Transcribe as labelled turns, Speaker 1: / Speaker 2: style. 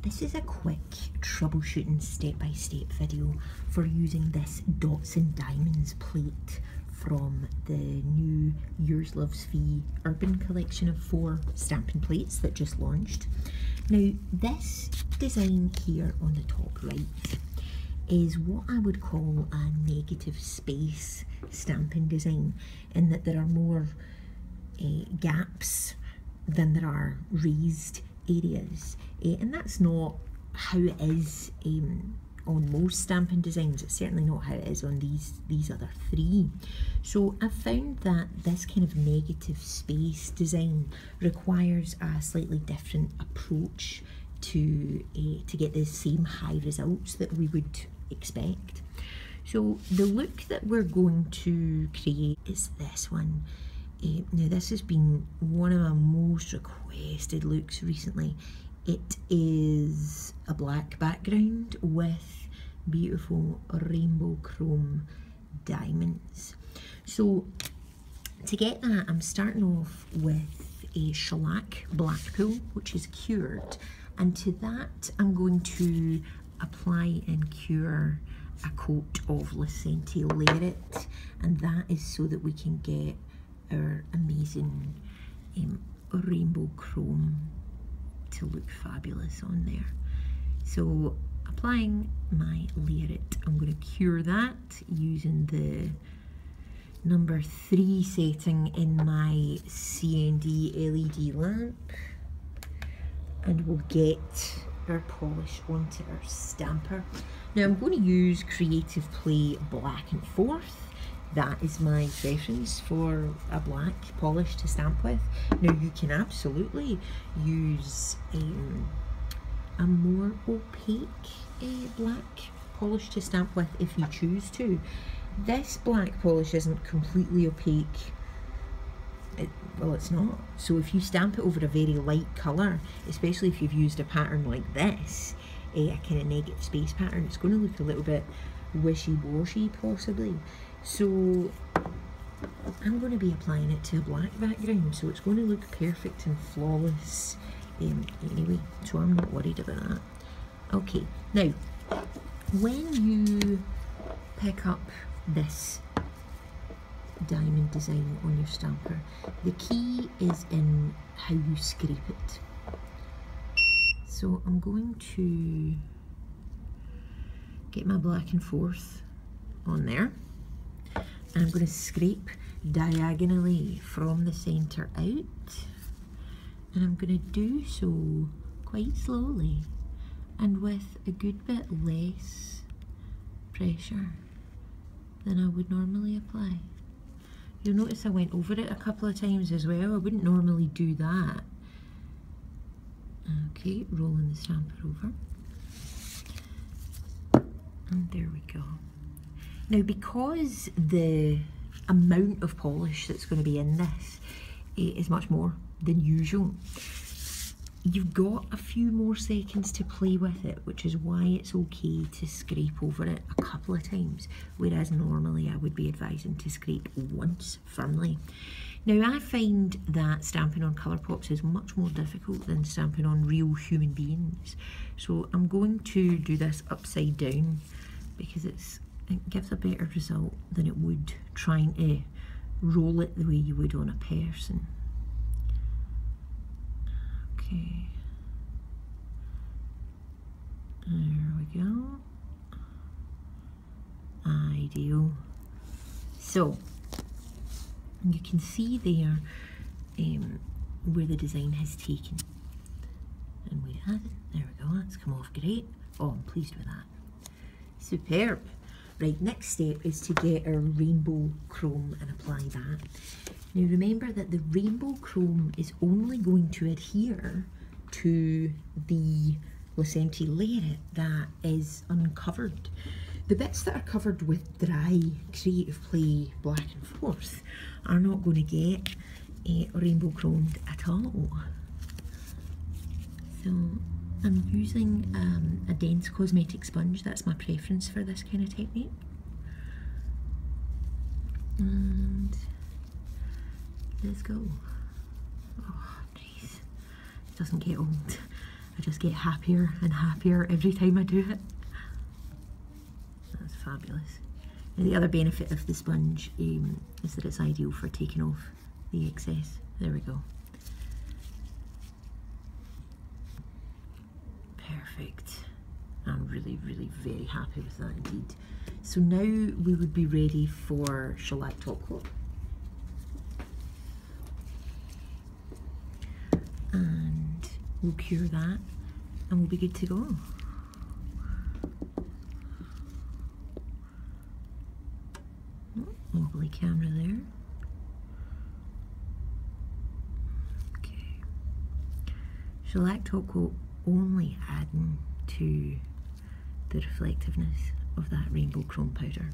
Speaker 1: This is a quick troubleshooting step-by-step video for using this Dots and Diamonds plate from the new Yours Loves Fee Urban collection of 4 stamping plates that just launched. Now this design here on the top right is what I would call a negative space stamping design, in that there are more gaps than there are raised areas, and that's not how it is on most stamping designs. It's certainly not how it is on these other 3. So I've found that this kind of negative space design requires a slightly different approach to get the same high results that we would expect. So the look that we're going to create is this one. Now this has been one of my most requested looks recently. It is a black background with beautiful rainbow chrome diamonds. So to get that, I'm starting off with a Shellac Black Pool, which is cured, and to that I'm going to apply and cure a coat of Lecenté Layer It, and that is so that we can get our amazing rainbow chrome to look fabulous on there. So applying my Layer It, I'm going to cure that using the number 3 setting in my CND LED lamp, and we'll get our polish onto our stamper. Now I'm going to use Creative Play Black and Forth. That is my preference for a black polish to stamp with. Now you can absolutely use a more opaque black polish to stamp with if you choose to. This black polish isn't completely opaque. Well, it's not. So if you stamp it over a very light colour, especially if you've used a pattern like this, a kind of negative space pattern, it's going to look a little bit wishy-washy possibly. So I'm going to be applying it to a black background, so it's going to look perfect and flawless anyway, so I'm not worried about that. Okay, now when you pick up this diamond design on your stamper, the key is in how you scrape it. So I'm going to get my black and forth on there, and I'm going to scrape diagonally from the centre out, and I'm going to do so quite slowly and with a good bit less pressure than I would normally apply. You'll notice I went over it a couple of times as well. I wouldn't normally do that. Okay, rolling the stamper over. And there we go. Now because the amount of polish that's going to be in this is much more than usual, you've got a few more seconds to play with it, which is why it's okay to scrape over it a couple of times, whereas normally I would be advising to scrape once firmly. Now I find that stamping on colour pops is much more difficult than stamping on real human beings, so I'm going to do this upside down because it gives a better result than it would trying to roll it the way you would on a person. Okay, there we go. Ideal. So you can see there where the design has taken, and where it hasn't. There we go, that's come off great. Oh, I'm pleased with that. Superb. Right, next step is to get our rainbow chrome and apply that. Now remember that the rainbow chrome is only going to adhere to the Lecenté Layer It that is uncovered. The bits that are covered with dry Creative Play Black and Forth are not going to get rainbow chromed at all. So I'm using a dense cosmetic sponge. That's my preference for this kind of technique. And let's go. Oh, jeez. It doesn't get old. I just get happier and happier every time I do it. That's fabulous. And the other benefit of the sponge is that it's ideal for taking off the excess. There we go. Perfect. I'm really, really very happy with that indeed. So now we would be ready for Shellac Top Coat. And we'll cure that and we'll be good to go. Wobbly camera there. Okay. Shellac Top Coat only adding to the reflectiveness of that rainbow chrome powder.